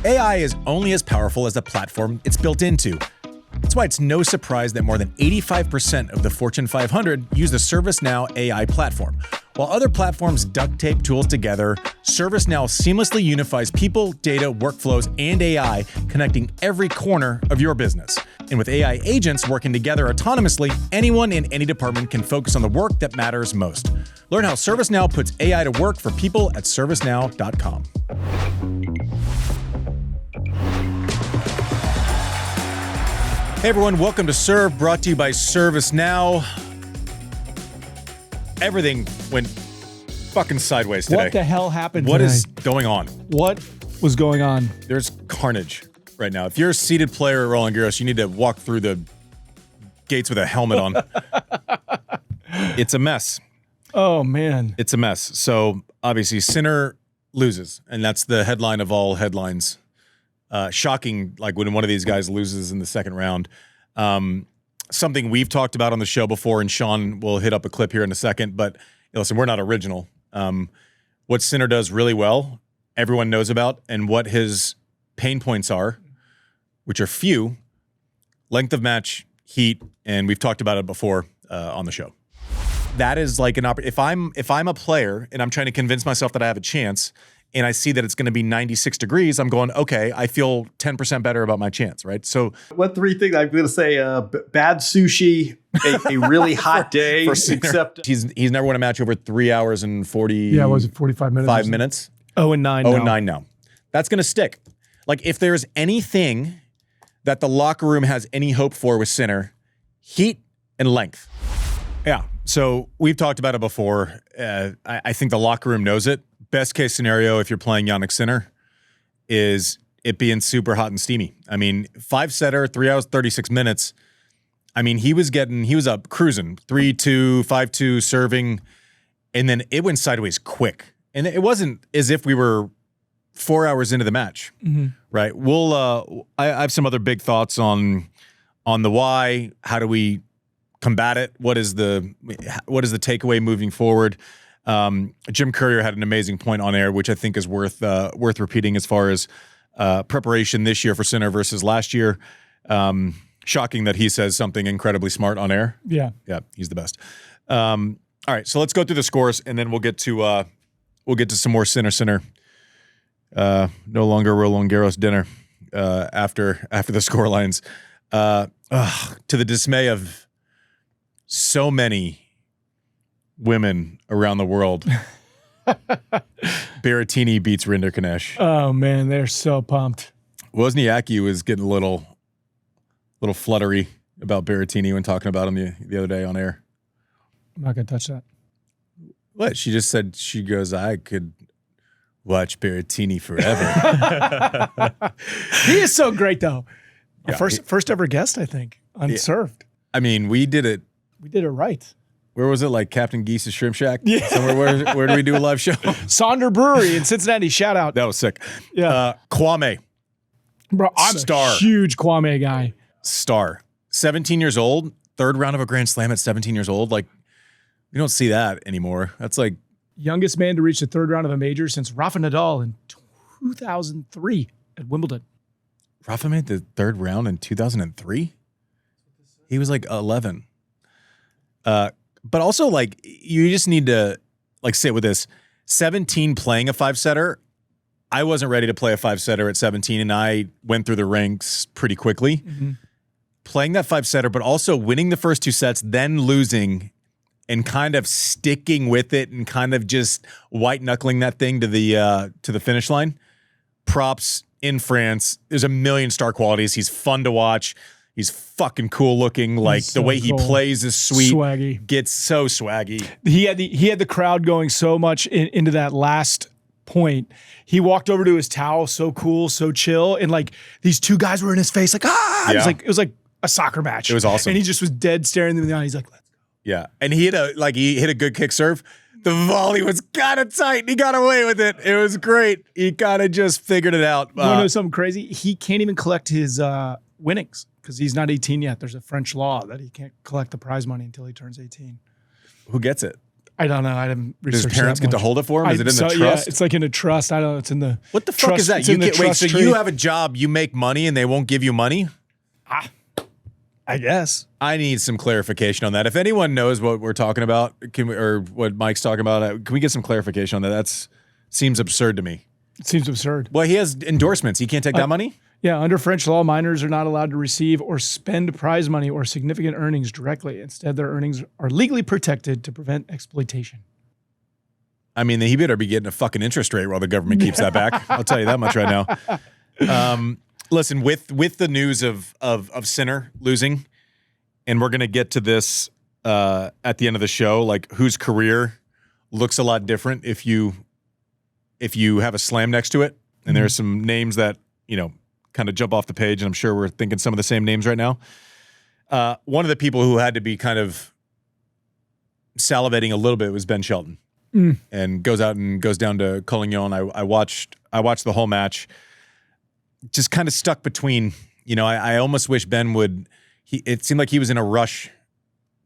AI is only as powerful as the platform it's built into. That's why it's no surprise that more than 85% of the Fortune 500 use the ServiceNow AI platform. While other platforms duct tape tools together, ServiceNow seamlessly unifies people, data, workflows, and AI, connecting every corner of your business. And with AI agents working together autonomously, anyone in any department can focus on the work that matters most. Learn how ServiceNow puts AI to work for people at ServiceNow.com. Hey everyone, welcome to Serve, brought to you by ServiceNow. Everything went fucking sideways today. What the hell happened What today? is going on? What was going on? There's carnage right now. If you're a seated player at Roland Garros, you need to walk through the gates with a helmet on. It's a mess. Oh, man. It's a mess. So, obviously, Sinner loses, and that's the headline of all headlines. Shocking, like when one of these guys loses in the second round. Something we've talked about on the show before, and Sean will hit up a clip here in a second, but listen, we're not original. What Sinner does really well, everyone knows about, and what his pain points are, which are few, length of match, heat, and we've talked about it before on the show. That is like an if I'm a player and I'm trying to convince myself that I have a chance, and I see that it's going to be 96 degrees, I'm going, okay, I feel 10% better about my chance, right? So what three things I'm going to say? Bad sushi, a really hot day, except he's never won a match over 3 hours and 40. Yeah, was it 45 minutes? 5 minutes. 0-9 now. 0-9 now. That's going to stick. Like if there's anything that the locker room has any hope for with Sinner, heat and length. Yeah. So we've talked about it before. I think the locker room knows it. Best case scenario, if you're playing Jannik Sinner, is it being super hot and steamy. I mean, 5-setter, 3 hours, 36 minutes. I mean, he was up cruising, 3-2, 5-2, serving, and then it went sideways quick. And it wasn't as if we were 4 hours into the match, right? I have some other big thoughts on the why. How do we combat it? What is the takeaway moving forward? Jim Courier had an amazing point on air, which I think is worth repeating as far as preparation this year for Sinner versus last year. Shocking that he says something incredibly smart on air. Yeah, he's the best. All right, so let's go through the scores, and then we'll get to some more Sinner. No longer Roland Garros dinner after the score lines. To the dismay of so many women around the world, Berrettini beats Rinderknecht. Oh man, they're so pumped. Wozniacki was getting a little fluttery about Berrettini when talking about him the other day on air. I'm not gonna touch that. What? She just said, she goes, I could watch Berrettini forever. He is so great though. Yeah, first ever guest, I think, on Served. I mean, we did it right. Where was it? Like Captain Geese's Shrimp Shack? Yeah. Somewhere where do we do a live show? Sonder Brewery in Cincinnati. Shout out. That was sick. Yeah. Kouame. Bro, I'm a huge Kouame guy. Star. 17 years old. Third round of a Grand Slam at 17 years old. Like, we don't see that anymore. That's like... Youngest man to reach the third round of a major since Rafael Nadal in 2003 at Wimbledon. Rafa made the third round in 2003? He was like 11. But also, like, you just need to, like, sit with this. 17 playing a 5-setter. I wasn't ready to play a 5-setter at 17, and I went through the ranks pretty quickly. Mm-hmm. Playing that 5-setter, but also winning the first 2 sets, then losing, and kind of sticking with it, and kind of just white-knuckling that thing to the finish line. Props in France. There's a million star qualities. He's fun to watch. He's fucking cool looking. Like the way he plays is sweet. Swaggy. Gets so swaggy. He had the crowd going so much into that last point. He walked over to his towel, so cool, so chill, and like these 2 guys were in his face, like Yeah. It was like a soccer match. It was awesome. And he just was dead staring them in the eye. He's like, let's go. Yeah, and he hit a good kick serve. The volley was kind of tight, and he got away with it. It was great. He kind of just figured it out. You want to know something crazy? He can't even collect his winnings because he's not 18 yet. There's a French law that he can't collect the prize money until he turns 18. Who gets it? I don't know. I didn't research Does parents get to hold it for him? Is it in the trust? Yeah, it's like in a trust. I don't know. It's in the What the fuck trust, is that? It's in the Wait, trust so tree. you have a job, you make money, and they won't give you money? I guess. I need some clarification on that. If anyone knows what we're talking about, or what Mike's talking about, can we get some clarification on that? That seems absurd to me. It seems absurd. Well, he has endorsements. He can't take that money? Yeah, under French law, minors are not allowed to receive or spend prize money or significant earnings directly. Instead, their earnings are legally protected to prevent exploitation. I mean, he better be getting a fucking interest rate while the government keeps that back. I'll tell you that much right now. Listen, with the news of Sinner losing, and we're going to get to this at the end of the show, like whose career looks a lot different if you have a slam next to it. And there's some names that, kind of jump off the page, and I'm sure we're thinking some of the same names right now. One of the people who had to be kind of salivating a little bit was Ben Shelton. And goes down to Collignon. I watched the whole match. Just kind of stuck between, I almost wish Ben would. It seemed like he was in a rush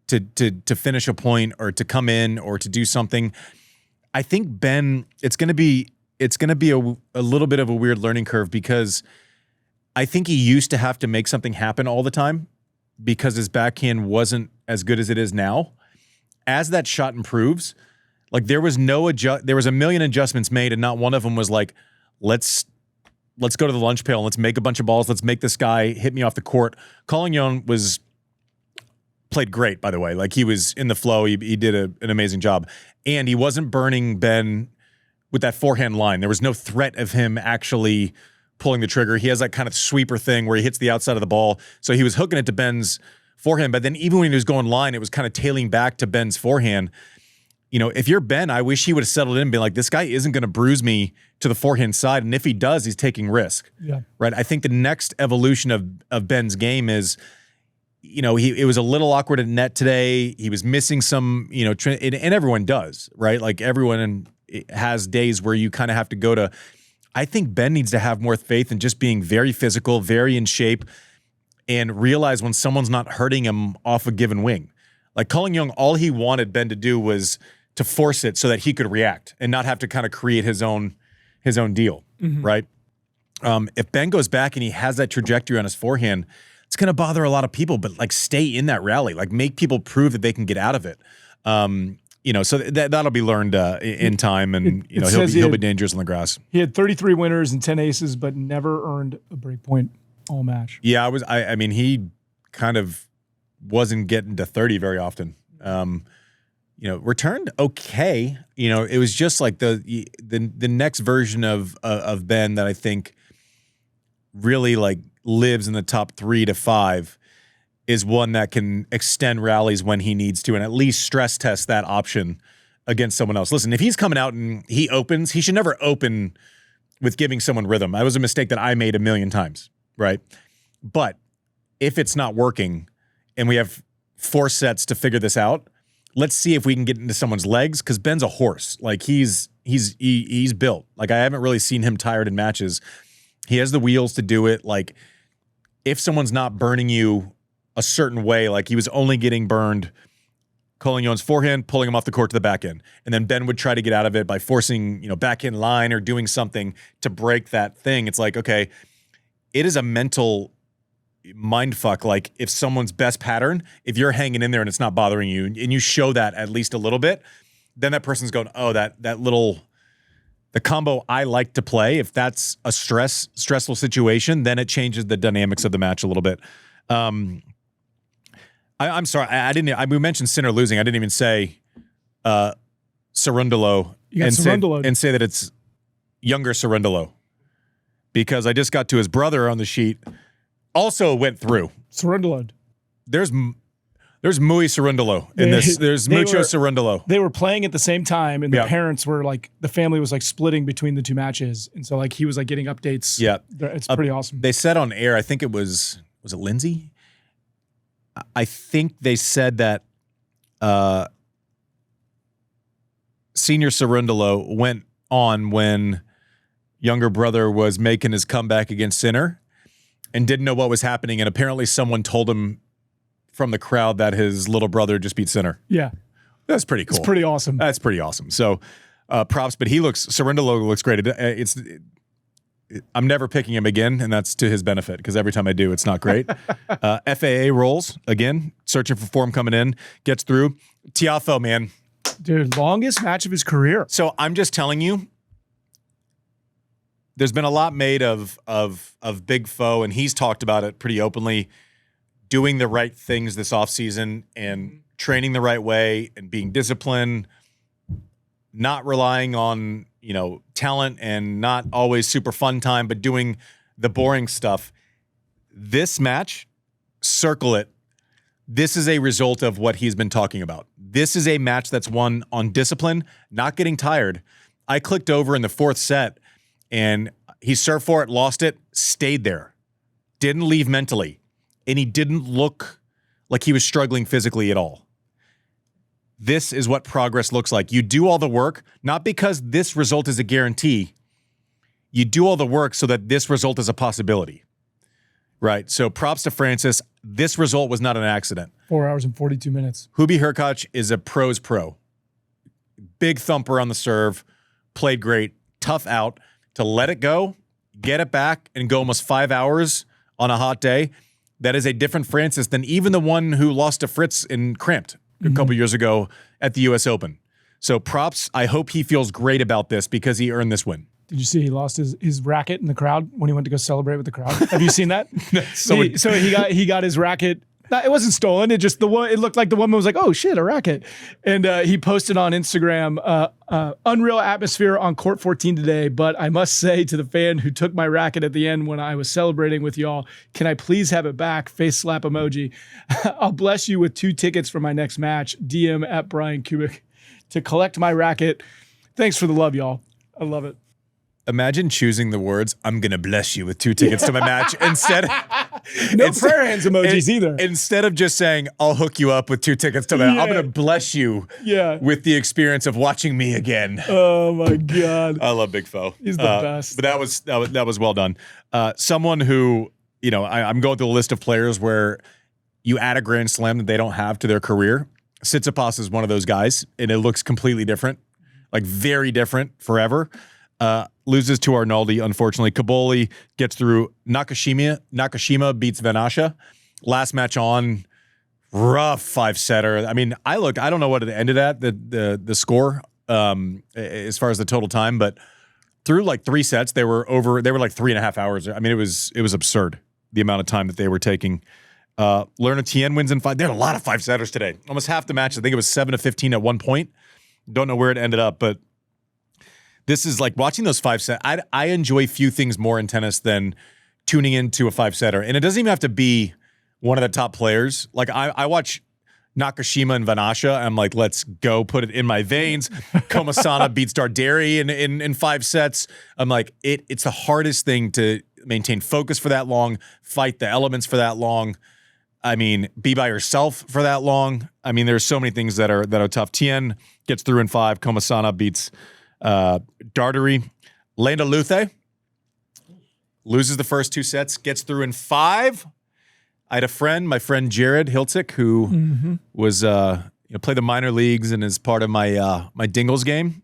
to finish a point or to come in or to do something. I think Ben, it's going to be a little bit of a weird learning curve because I think he used to have to make something happen all the time because his backhand wasn't as good as it is now. As that shot improves, like there was a million adjustments made, and not one of them was like, let's go to the lunch pail and let's make a bunch of balls. Let's make this guy hit me off the court. Collignon played great, by the way. Like he was in the flow. He did an amazing job, and he wasn't burning Ben with that forehand line. There was no threat of him actually pulling the trigger. He has that kind of sweeper thing where he hits the outside of the ball. So he was hooking it to Ben's forehand, but then even when he was going line, it was kind of tailing back to Ben's forehand. If you're Ben, I wish he would have settled in and been like, this guy isn't going to bruise me to the forehand side. And if he does, he's taking risk. Yeah. Right. I think the next evolution of Ben's game is, it was a little awkward at net today. He was missing some, and everyone does, right? Like everyone has days where you kind of have to go to. I think Ben needs to have more faith in just being very physical, very in shape, and realize when someone's not hurting him off a given wing. Like Collignon, all he wanted Ben to do was to force it so that he could react and not have to kind of create his own deal, right? If Ben goes back and he has that trajectory on his forehand, it's going to bother a lot of people, but like stay in that rally, like make people prove that they can get out of it. So that'll be learned in time, and he'll be dangerous on the grass. He had 33 winners and 10 aces, but never earned a break point all match. Yeah, I mean, he kind of wasn't getting to 30 very often. Returned okay. It was just like the next version of Ben that I think really like lives in the top 3 to 5 is one that can extend rallies when he needs to and at least stress test that option against someone else. Listen, if he's coming out and he opens, he should never open with giving someone rhythm. That was a mistake that I made a million times, right? But if it's not working and we have 4 sets to figure this out, let's see if we can get into someone's legs, because Ben's a horse. Like he's built. Like I haven't really seen him tired in matches. He has the wheels to do it. Like if someone's not burning you a certain way, like he was only getting burned Collignon's forehand, pulling him off the court to the back end. And then Ben would try to get out of it by forcing, back in line or doing something to break that thing. It's like, okay, it is a mental mind fuck. Like if someone's best pattern, if you're hanging in there and it's not bothering you and you show that at least a little bit, then that person's going, oh, the combo I like to play, if that's a stressful situation, then it changes the dynamics of the match a little bit. I'm sorry, we mentioned Sinner losing. I didn't even say Cerundolo and say that it's younger Cerundolo, because I just got to his brother on the sheet. Also went through. Cerundolo. There's Moise Cerundolo in this. There's Mucho Cerundolo. They were playing at the same time, and the parents were like, the family was like splitting between the 2 matches, and so like he was like getting updates. Yeah, it's pretty awesome. They said on air, I think it was it Lindsay? I think they said that senior Cerundolo went on when younger brother was making his comeback against Sinner and didn't know what was happening, and apparently someone told him from the crowd that his little brother just beat Sinner. Yeah. That's pretty cool. It's pretty awesome. That's pretty awesome. So props, but Cerundolo looks great. I'm never picking him again, and that's to his benefit because every time I do, it's not great. FAA rolls, again, searching for form coming in, gets through. Tiafoe, man. Dude, longest match of his career. So I'm just telling you, there's been a lot made of Big Foe, and he's talked about it pretty openly, doing the right things this offseason and training the right way and being disciplined, not relying on, talent and not always super fun time, but doing the boring stuff. This match, circle it. This is a result of what he's been talking about. This is a match that's won on discipline, not getting tired. I clicked over in the fourth set, and he served for it, lost it, stayed there. Didn't leave mentally. And he didn't look like he was struggling physically at all. This is what progress looks like. You do all the work, not because this result is a guarantee. You do all the work so that this result is a possibility. Right? So props to Francis. This result was not an accident. 4 hours and 42 minutes. Hubie Hurkacz is a pro's pro. Big thumper on the serve. Played great. Tough out. To let it go, get it back, and go almost 5 hours on a hot day, that is a different Francis than even the one who lost to Fritz in cramped a couple years ago at the U.S. Open. So props. I hope he feels great about this because he earned this win. Did you see he lost his racket in the crowd when he went to go celebrate with the crowd? Have you seen that? So he got his racket. It wasn't stolen. It looked like the woman was like, "Oh shit, a racket," and he posted on Instagram, "Unreal atmosphere on court 14 today, but I must say to the fan who took my racket at the end when I was celebrating with y'all, can I please have it back? Face slap emoji. I'll bless you with 2 tickets for my next match. DM at Brian Kubik to collect my racket. Thanks for the love, y'all. I love it." Imagine choosing the words, "I'm going to bless you with 2 tickets to my match," instead. No prayer hands emojis either. Instead of just saying, "I'll hook you up with 2 tickets to my match," I'm going to bless you with the experience of watching me again. Oh my God. I love Big Foe. He's the best. But that was well done. Someone who, I'm going through a list of players where you add a Grand Slam that they don't have to their career. Tsitsipas is one of those guys, and it looks completely different, like very different forever. Loses to Arnaldi, unfortunately. Kaboli gets through. Nakashima beats Vanasha. Last match on, rough 5-setter. I mean, I don't know what it ended at, the score, as far as the total time, but through like 3 sets, they were like 3.5 hours. I mean, it was absurd, the amount of time that they were taking. Lerner Tien wins in 5. There are a lot of 5-setters today. Almost half the match. I think it was 7-15 at one point. Don't know where it ended up, but this is like watching those 5-set. I enjoy few things more in tennis than tuning into a 5-setter. And it doesn't even have to be one of the top players. Like I watch Nakashima and Vanasha. I'm like, let's go, put it in my veins. Komasana beats Darderi in 5 sets. I'm like, it's the hardest thing to maintain focus for that long, fight the elements for that long. I mean, be by yourself for that long. I mean, there's so many things that are tough. Tien gets through in 5. Komasana beats Darderi. Landeluce loses the first 2 sets, gets through in 5. I had a friend, my friend Jared Hiltzik, who was played the minor leagues and is part of my my Dingles game.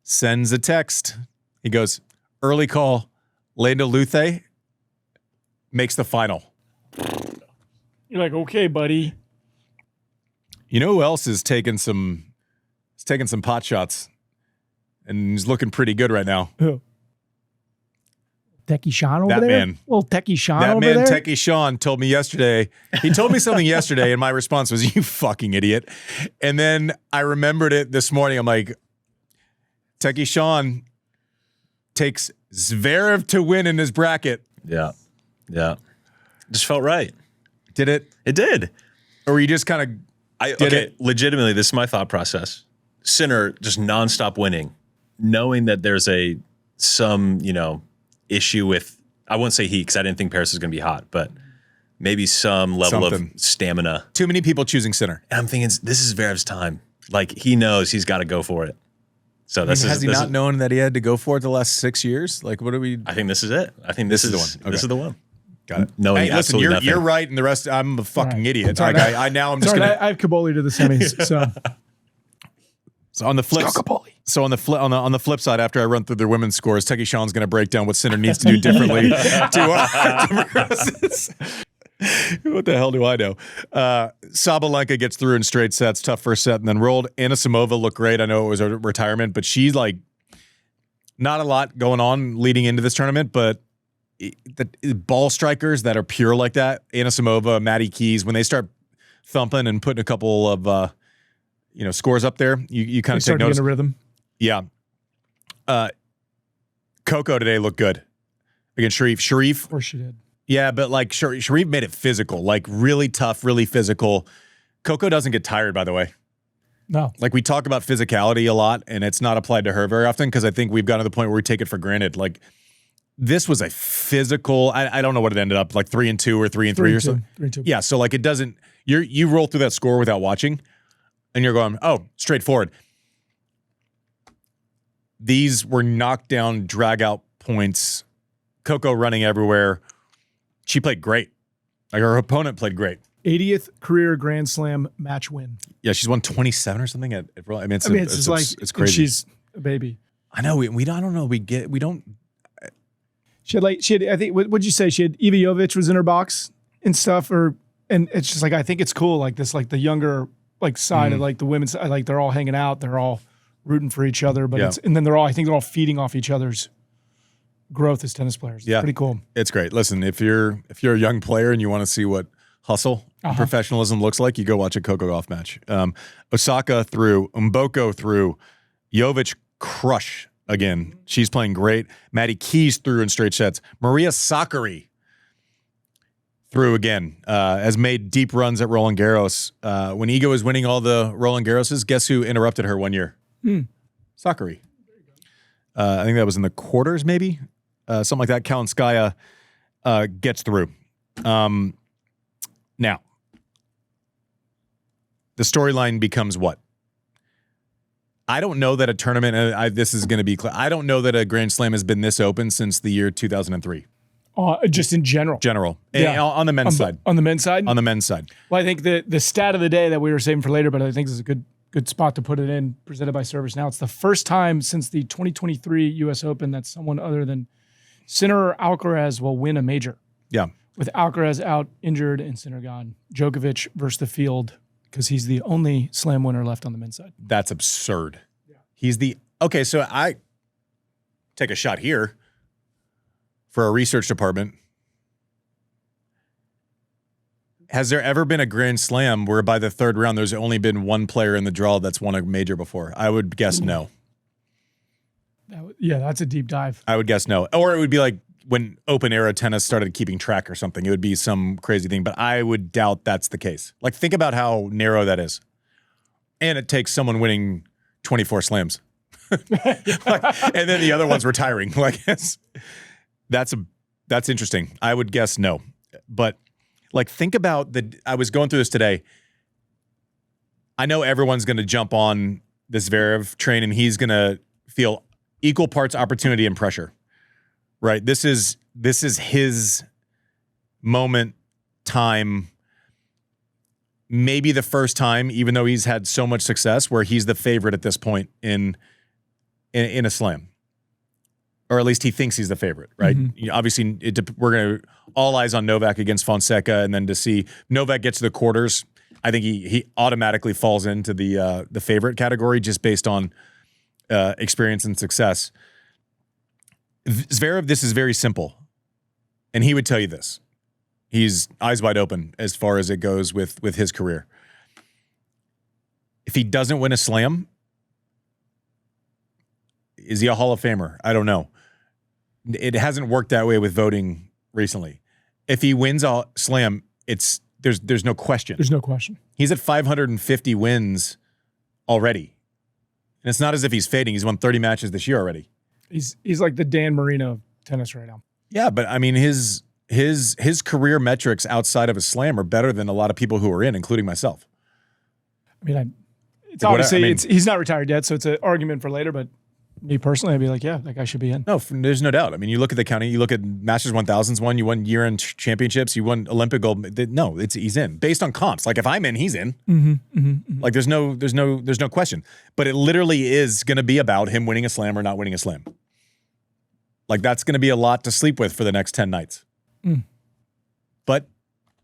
Sends a text. He goes, "Early call. Landeluce makes the final." You're like, "Okay, buddy." You know who else is taking some pot shots? And he's looking pretty good right now. Who? Techie Sean over that there? Man. Well, Techie Sean that over man, there? Techie Sean, told me yesterday. He told me something yesterday, and my response was, "You fucking idiot." And then I remembered it this morning. I'm like, Techie Sean takes Zverev to win in his bracket. Yeah. Just felt right. Did it? It did. Or were you just kind of legitimately, this is my thought process. Sinner just nonstop winning, knowing that there's some issue with, I won't say heat because I didn't think Paris was going to be hot, but maybe some level of stamina. Too many people choosing Sinner. And I'm thinking, this is Zverev's time. Like, he knows he's got to go for it. So has he not known that he had to go for it the last 6 years? Like, what are we? I think this is it. I think this is the one. Okay. This is the one. Got it. No, hey, listen, you're right, and the rest, I'm a fucking idiot. Right. I now I'm just Sorry, gonna. I have Kaboli to the semis, so So on the flip side, after I run through their women's scores, Teki Sean's going to break down what Sinner needs to do differently to progress. What the hell do I know? Sabalenka gets through in straight sets, tough first set, and then rolled. Anisimova looked great. I know it was a retirement, but she's like not a lot going on leading into this tournament, but the ball strikers that are pure like that, Anisimova, Maddie Keys, when they start thumping and putting a couple of scores up there, you kind of take notice. In a rhythm. Yeah. Coco today looked good against Sharif. Of course she did. Yeah, but like Sharif made it physical, like really tough, really physical. Coco doesn't get tired, by the way. No. Like we talk about physicality a lot, and it's not applied to her very often because I think we've gotten to the point where we take it for granted. Like this was a physical, I don't know what it ended up, like 3-2 or 3-3 or something. 3-2. Yeah, so like it doesn't, you roll through that score without watching, and you're going, oh, straightforward. These were knockdown, drag-out points. Coco running everywhere. She played great. Like her opponent played great. 80th career Grand Slam match win. Yeah, she's won 27 or something. It's crazy. She's a baby. I know. We don't know. We don't. She had. I think. What'd you say? She had Iga Świątek was in her box and stuff. And it's just like I think it's cool. Like this, like the younger like side of like the women's. Like they're all hanging out. They're all rooting for each other. But and then I think they're all feeding off each other's growth as tennis players. It's pretty cool. It's great. Listen, if you're a young player and you want to see what hustle and professionalism looks like, you go watch a Coco Gauff match. Osaka through, Mboko through, Jovic crush again. She's playing great. Maddie Keys through in straight sets. Maria Sakkari through again. Has made deep runs at Roland Garros. When Iga was winning all the Roland Garroses, guess who interrupted her one year? Sakkari. I think that was in the quarters, maybe. Something like that. Kalinskaya gets through. Now, the storyline becomes what? I don't know that a tournament, this is going to be clear. I don't know that a Grand Slam has been this open since the year 2003. Just in general. Yeah. On the men's side. On the men's side? On the men's side. Well, I think the stat of the day that we were saving for later, but I think this is a good spot to put it in, presented by Service Now. It's the first time since the 2023 U.S. Open that someone other than Sinner or Alcaraz will win a major. Yeah. With Alcaraz out injured and Sinner gone. Djokovic versus the field because he's the only slam winner left on the men's side. That's absurd. Yeah. Okay, so I take a shot here for our research department. Has there ever been a Grand Slam where by the third round there's only been one player in the draw that's won a major before? I would guess no. That's a deep dive. I would guess no. Or it would be like when open era tennis started keeping track or something. It would be some crazy thing, but I would doubt that's the case. Like think about how narrow that is. And it takes someone winning 24 slams. And then the other one's retiring. Like that's interesting. I would guess no. But like think about I was going through this today. I know everyone's going to jump on this Zverev train and he's going to feel equal parts opportunity and pressure. Right? This is his moment, time, maybe the first time, even though he's had so much success, where he's the favorite at this point in a slam. Or at least he thinks he's the favorite, right? Mm-hmm. Obviously, we're going to all eyes on Novak against Fonseca, and then to see Novak get to the quarters, I think he automatically falls into the favorite category just based on experience and success. Zverev, this is very simple, and he would tell you this. He's eyes wide open as far as it goes with his career. If he doesn't win a slam, is he a Hall of Famer? I don't know. It hasn't worked that way with voting recently. If he wins a slam, there's no question. There's no question. He's at 550 wins already. And it's not as if he's fading. He's won 30 matches this year already. He's like the Dan Marino of tennis right now. Yeah, but I mean his career metrics outside of a slam are better than a lot of people who are in, including myself. I mean, it's obviously he's not retired yet, so it's an argument for later, but Me personally, I'd be like, yeah, that guy should be in. No, there's no doubt. I mean, you look at the counting, you look at Masters 1000s won, you won year-end championships, you won Olympic gold. No, he's in. Based on comps. Like if I'm in, he's in. Like there's no question. But it literally is going to be about him winning a slam or not winning a slam. Like that's going to be a lot to sleep with for the next 10 nights. But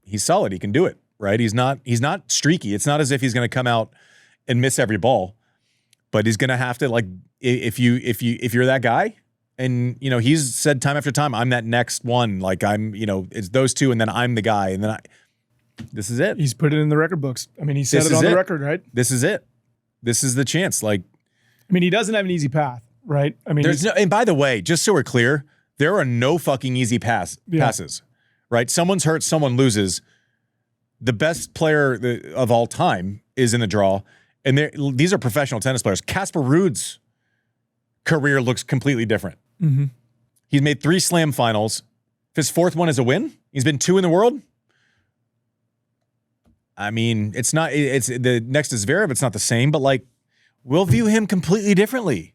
he's solid. He can do it, right? He's not streaky. It's not as if he's going to come out and miss every ball. But he's going to have to, like, if you're that guy, and you know he's said time after time, I'm that next one. Like I'm, you know, it's those two, and then I'm the guy, and then this is it. He's put it in the record books. I mean, he said it on the record, right? This is it. This is the chance. Like, I mean, he doesn't have an easy path, right? I mean, there's no. And by the way, just so we're clear, there are no fucking easy passes, right? Someone's hurt, someone loses. The best player of all time is in the draw. And these are professional tennis players. Casper Ruud's career looks completely different. He's made 3 slam finals. If his 4th one is a win, he's been 2 in the world. I mean, it's the next to Zverev, it's not the same, but like we'll view him completely differently.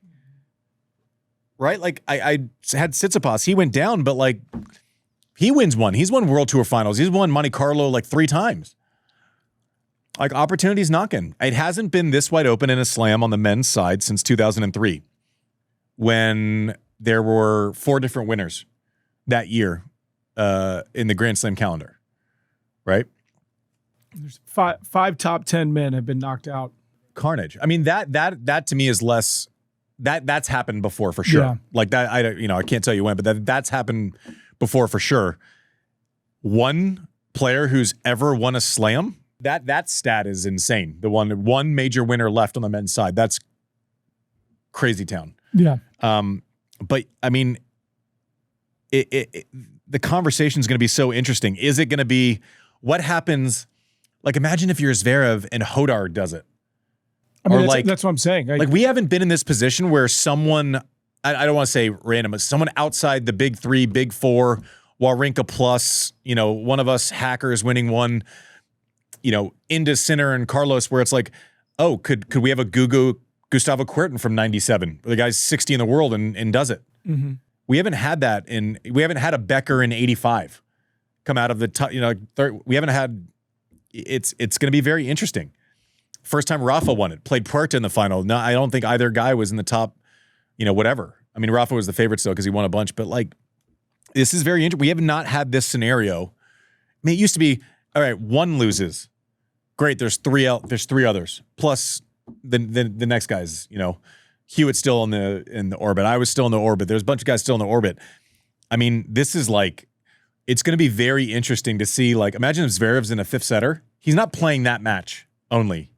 Right? Like I had Tsitsipas, he went down, but like he wins one. He's won World Tour finals. He's won Monte-Carlo like 3 times. Like, opportunity's knocking. It hasn't been this wide open in a slam on the men's side since 2003, when there were 4 different winners that year in the Grand Slam calendar, right? There's five top 10 men have been knocked out. Carnage. I mean, that to me is less. That's happened before for sure. Yeah. Like that, I can't tell you when, but that's happened before for sure. One player who's ever won a slam. That stat is insane. The one major winner left on the men's side. That's crazy town. Yeah. But I mean, the conversation is going to be so interesting. Is it going to be what happens? Like, imagine if you're Zverev and Hodar does it. I mean, that's what I'm saying. Like we haven't been in this position where someone, I don't want to say random, but someone outside the big 3, big 4, Wawrinka plus, you know, one of us hackers winning one. You know, into Sinner and Carlos, where it's like, oh, could we have a Gustavo Kuerten from 97? The guy's 60 in the world and does it. We haven't had that we haven't had a Becker in 85 come out of the top, you know, we haven't had, it's going to be very interesting. First time Rafa won it, played Puerta in the final. No, I don't think either guy was in the top, you know, whatever. I mean, Rafa was the favorite still because he won a bunch, but like, this is very interesting. We have not had this scenario. I mean, it used to be, all right, one loses. Great, there's 3 others. Plus the next guys, you know, Hewitt's still in the orbit. I was still in the orbit. There's a bunch of guys still in the orbit. I mean, this is like, it's going to be very interesting to see. Like, imagine if Zverev's in a 5th setter. He's not playing that match only.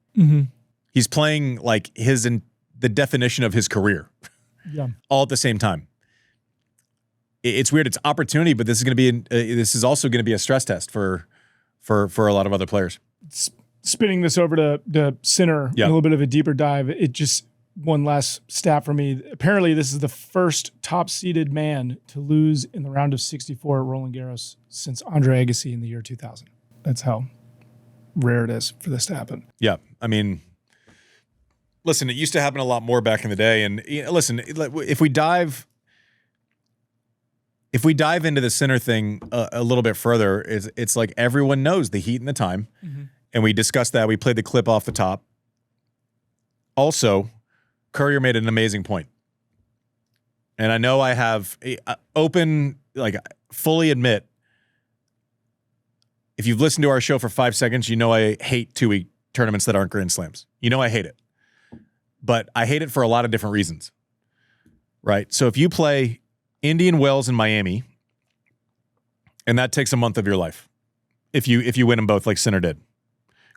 He's playing like the definition of his career. Yeah. All at the same time. It's weird. It's opportunity, but this is also going to be a stress test for a lot of other players. Spinning this over to Sinner, a little bit of a deeper dive. It just one last stat for me. Apparently, this is the first top-seeded man to lose in the round of 64 at Roland Garros since Andre Agassi in the year 2000. That's how rare it is for this to happen. Yeah, I mean, listen, it used to happen a lot more back in the day. And listen, if we dive into the Sinner thing a little bit further, it's like everyone knows the heat and the time. And we discussed that. We played the clip off the top. Also, Courier made an amazing point. And I know I have fully admit, if you've listened to our show for 5 seconds, you know I hate 2-week tournaments that aren't Grand Slams. You know I hate it. But I hate it for a lot of different reasons. Right? So if you play Indian Wells and Miami, and that takes a month of your life, if you win them both like Sinner did.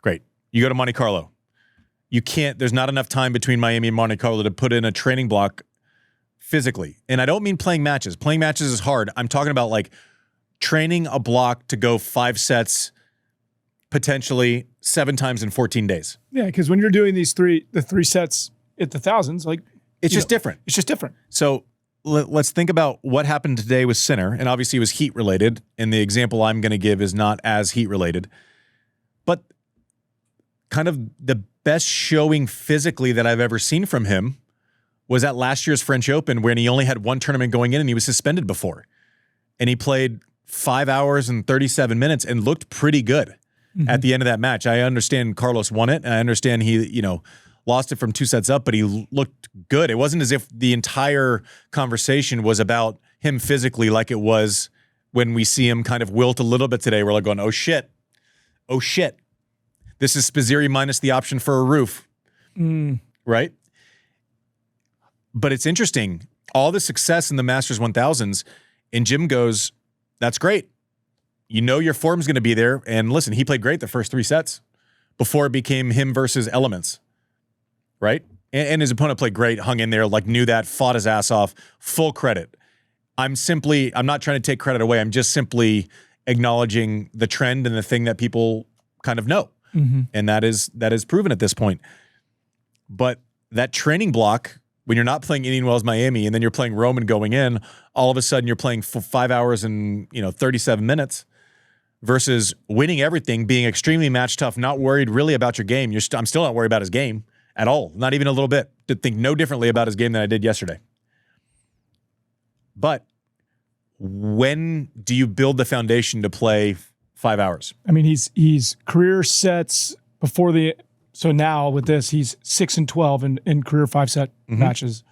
Great. You go to Monte-Carlo. You can't, there's not enough time between Miami and Monte-Carlo to put in a training block physically. And I don't mean playing matches. Playing matches is hard. I'm talking about like training a block to go 5 sets, potentially 7 times in 14 days. Yeah, because when you're doing the 3 sets at the thousands, like it's just different. It's just different. So let's think about what happened today with Sinner. And obviously it was heat related. And the example I'm going to give is not as heat related. But kind of the best showing physically that I've ever seen from him was at last year's French Open when he only had one tournament going in and he was suspended before. And he played 5 hours and 37 minutes and looked pretty good at the end of that match. I understand Carlos won it, and I understand he, lost it from 2 sets up, but he looked good. It wasn't as if the entire conversation was about him physically like it was when we see him kind of wilt a little bit today. We're like going, oh shit. This is Spizzirri minus the option for a roof. Right? But it's interesting. All the success in the Masters 1000s, and Jim goes, that's great. You know your form's going to be there. And listen, he played great the first 3 sets before it became him versus elements. Right? And his opponent played great, hung in there, like knew that, fought his ass off. Full credit. I'm not trying to take credit away. I'm just simply acknowledging the trend and the thing that people kind of know. And that is proven at this point. But that training block, when you're not playing Indian Wells, Miami, and then you're playing Roman going in, all of a sudden you're playing for 5 hours and 37 minutes versus winning everything, being extremely match tough, not worried really about your game. I'm still not worried about his game at all, not even a little bit. To think no differently about his game than I did yesterday. But when do you build the foundation to play 5 hours? I mean, he's career sets before the. So now with this, he's 6-12 in career 5-set matches,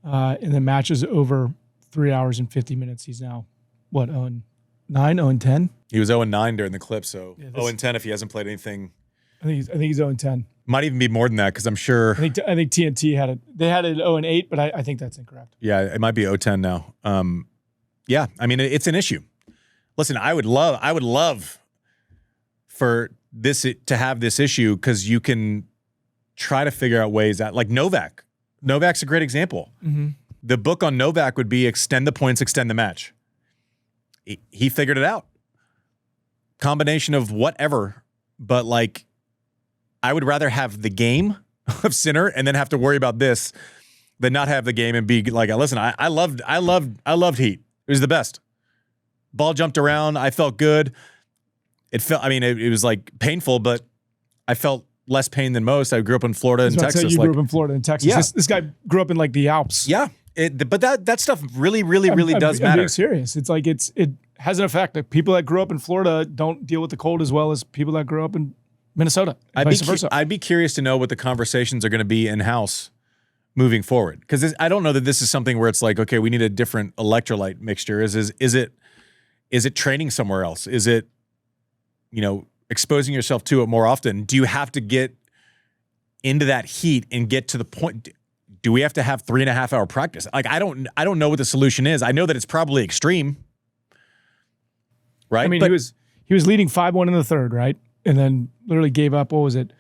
and then matches over 3 hours and 50 minutes. He's now what 0-9, 0-10. He was 0-9 during the clip, so 0-10 if he hasn't played anything. I think he's 0-10. Might even be more than that because I'm sure. I think TNT had it. They had it 0-8, but I think that's incorrect. Yeah, it might be 0-10 now. Yeah, I mean it's an issue. Listen, I would love for this to have this issue because you can try to figure out ways that, like Novak. Novak's a great example. The book on Novak would be extend the points, extend the match. He figured it out. Combination of whatever, but like I would rather have the game of Sinner and then have to worry about this than not have the game and be like, listen, I loved Heat. It was the best. Ball jumped around. I felt good. It was like painful, but I felt less pain than most. I grew up in Florida and Texas. You grew up in Florida and Texas. Yeah. This guy grew up in like the Alps. Yeah. But that stuff really does matter. I'm being serious. It's like it has an effect. Like people that grew up in Florida don't deal with the cold as well as people that grew up in Minnesota. Vice versa. I'd be curious to know what the conversations are going to be in-house moving forward. Because I don't know that this is something where it's like, okay, we need a different electrolyte mixture. Is it training somewhere else? Is it, exposing yourself to it more often? Do you have to get into that heat and get to the point? Do we have to have 3.5 hour practice? Like, I don't know what the solution is. I know that it's probably extreme. Right? I mean, he was leading 5-1 in the third, right? And then literally gave up, what was it?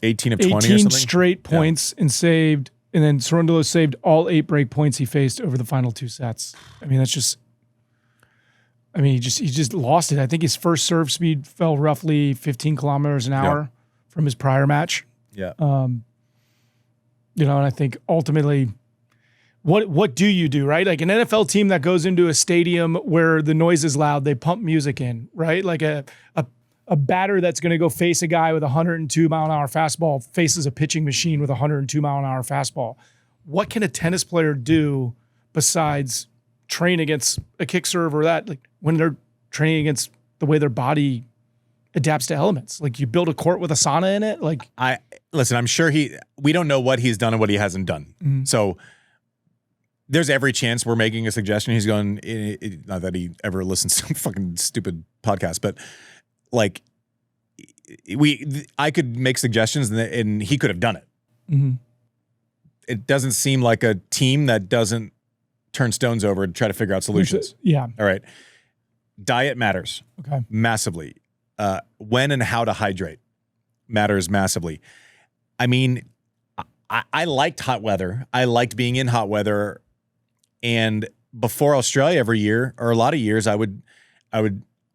18 of 20 or 18 something? straight points and saved. And then Cerundolo saved all 8 break points he faced over the final 2 sets. I mean, that's just... he just lost it. I think his first serve speed fell roughly 15 kilometers an hour from his prior match. Yeah. And I think ultimately, what do you do, right? Like an NFL team that goes into a stadium where the noise is loud, they pump music in, right? Like a batter that's going to go face a guy with a 102 mile an hour fastball faces a pitching machine with a 102 mile an hour fastball. What can a tennis player do besides train against a kick serve or that? Like when they're training against the way their body adapts to elements, like you build a court with a sauna in it. Like I'm sure we don't know what he's done and what he hasn't done. So there's every chance we're making a suggestion. He's going, not that he ever listens to some fucking stupid podcast, but like I could make suggestions and he could have done it. It doesn't seem like a team that doesn't turn stones over to try to figure out solutions. Yeah. All right. Diet matters. Okay. Massively. When and how to hydrate matters massively. I mean, I liked hot weather. I liked being in hot weather. And before Australia every year, or a lot of years, I would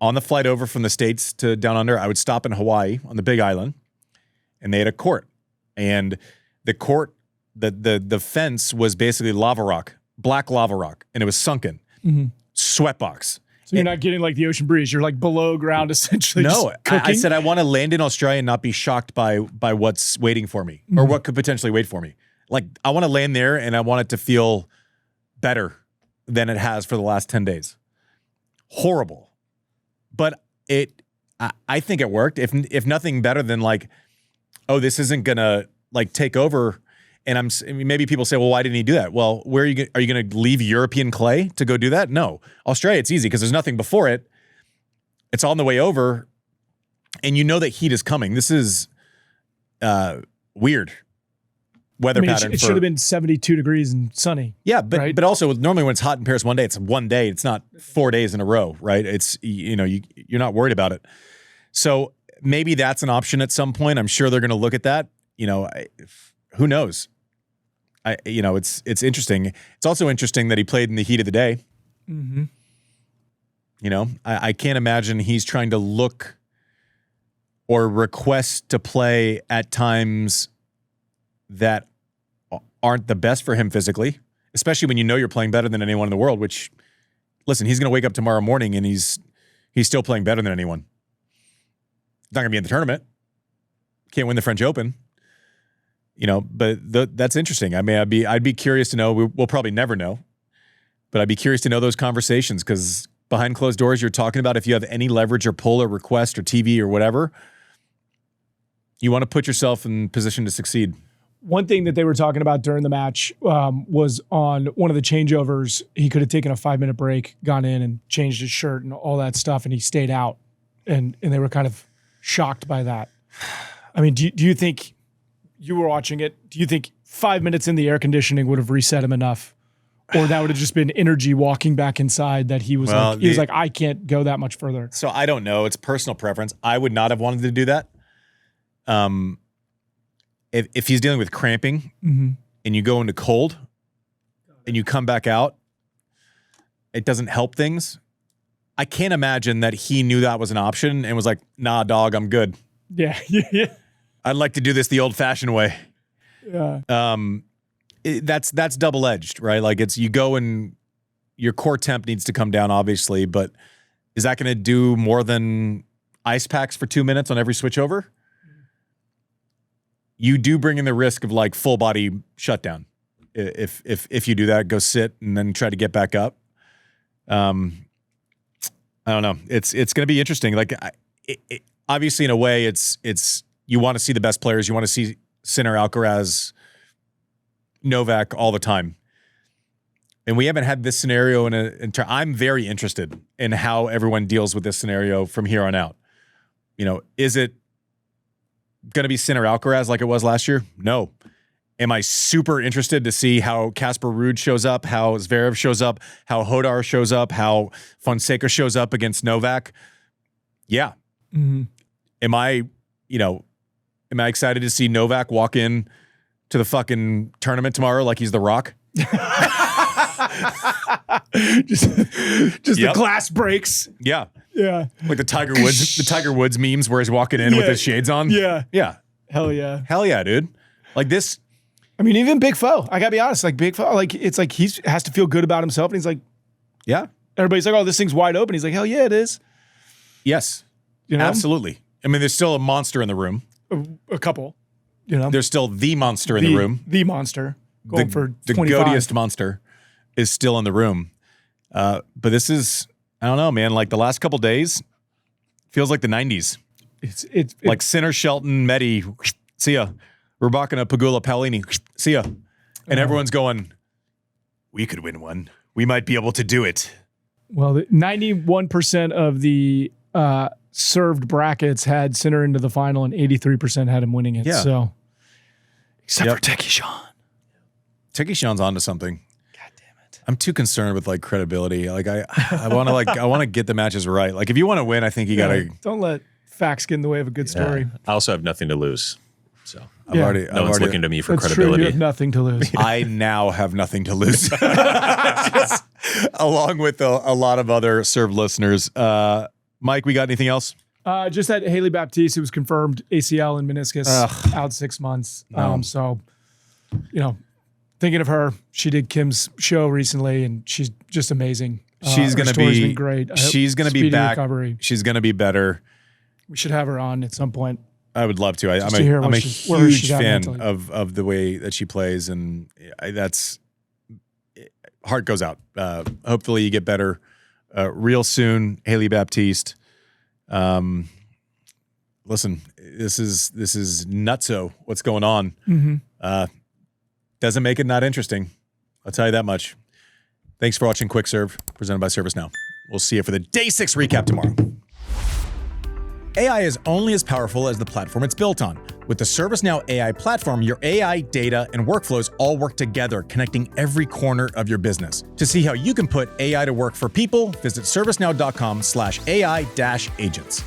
on the flight over from the States to down under, I would stop in Hawaii on the Big Island, and they had a court. And the court, the fence was basically lava rock, black lava rock, and it was sunken. Sweatbox. So you're not getting like the ocean breeze. You're like below ground essentially. No, I said I want to land in Australia and not be shocked by what's waiting for me or what could potentially wait for me. Like, I want to land there and I want it to feel better than it has for the last 10 days. Horrible. But I think it worked. If nothing better than like, oh, this isn't going to like take over. And maybe people say, well, why didn't he do that? Well, are you going to leave European clay to go do that? No. Australia, it's easy because there's nothing before it. It's on the way over. And you know that heat is coming. This is weird weather pattern. It should have been 72 degrees and sunny. Yeah, but right? but also normally when it's hot in Paris one day, it's one day. It's not 4 days in a row, right? It's you're not worried about it. So maybe that's an option at some point. I'm sure they're going to look at that. Who knows? It's interesting. It's also interesting that he played in the heat of the day. Mm-hmm. I can't imagine he's trying to look or request to play at times that aren't the best for him physically, especially when you know you're playing better than anyone in the world, which, listen, he's going to wake up tomorrow morning and he's still playing better than anyone. He's not going to be in the tournament. Can't win the French Open. But that's interesting. I mean, I'd be curious to know. We'll probably never know, but I'd be curious to know those conversations because behind closed doors, you're talking about if you have any leverage or pull or request or TV or whatever, you want to put yourself in position to succeed. One thing that they were talking about during the match was on one of the changeovers, he could have taken a 5-minute break, gone in and changed his shirt and all that stuff, and he stayed out. And they were kind of shocked by that. I mean, do you think, you were watching it, do you think 5 minutes in the air conditioning would have reset him enough? Or that would have just been energy walking back inside that he was like, I can't go that much further. So I don't know. It's personal preference. I would not have wanted to do that. If he's dealing with cramping and you go into cold and you come back out, it doesn't help things. I can't imagine that he knew that was an option and was like, nah, dog, I'm good. Yeah. I'd like to do this the old-fashioned way. Yeah. That's double-edged, right? Like you go and your core temp needs to come down, obviously, but is that going to do more than ice packs for 2 minutes on every switchover? You do bring in the risk of like full body shutdown. If you do that, go sit and then try to get back up. I don't know. It's going to be interesting. Like obviously in a way it's you want to see the best players. You want to see Sinner, Alcaraz, Novak all the time. And we haven't had this scenario I'm very interested in how everyone deals with this scenario from here on out. Is it going to be Sinner, Alcaraz like it was last year? No. Am I super interested to see how Casper Ruud shows up, how Zverev shows up, how Hodar shows up, how Fonseca shows up against Novak? Yeah. Mm-hmm. Am I excited to see Novak walk in to the fucking tournament tomorrow like he's The Rock? just the glass breaks. Yeah. Yeah. Like the Tiger Woods memes where he's walking in with his shades on. Yeah. Yeah. Hell yeah. Hell yeah, dude. Like this. I mean, even Big Foe. I gotta be honest. Like Big Foe, like it's like he has to feel good about himself, and he's like, yeah. Everybody's like, oh, this thing's wide open. He's like, hell yeah, it is. Yes. Absolutely. I mean, there's still a monster in the room. A couple. There's still the monster in the room. The monster. Going for 25. The goatiest monster is still in the room. But this is, I don't know, man. Like the last couple days feels like the 90s. It's like Sinner, Shelton, Medi, see ya. Rybakina, Pegula, Paolini, see ya. And everyone's going, we could win one. We might be able to do it. Well, 91% of the served brackets had Sinner into the final, and 83% had him winning it. Yeah. So, except for Teki Sean. Teki Sean's onto something. God damn it! I'm too concerned with like credibility. Like I want to get the matches right. Like if you want to win, I think you gotta. Don't let facts get in the way of a good story. I also have nothing to lose. So no one's looking to me for That's credibility. True. You have nothing to lose. I now have nothing to lose. Just, along with a lot of other served listeners. Mike, we got anything else? Just that Haley Baptiste, who was confirmed ACL and meniscus out 6 months. So, thinking of her, she did Kim's show recently, and she's just amazing. She's going to be great. She's going to be back. Recovery. She's going to be better. We should have her on at some point. I would love to. I'm to hear a where huge she's at fan mentally. of the way that she plays, and that's heart goes out. Hopefully you get better real soon, Haley Baptiste. Listen, this is nutso what's going on. Mm-hmm. Doesn't make it not interesting. I'll tell you that much. Thanks for watching Quick Serve, presented by ServiceNow. We'll see you for the Day 6 recap tomorrow. AI is only as powerful as the platform it's built on. With the ServiceNow AI platform, your AI, data, and workflows all work together, connecting every corner of your business. To see how you can put AI to work for people, visit servicenow.com/AI-agents.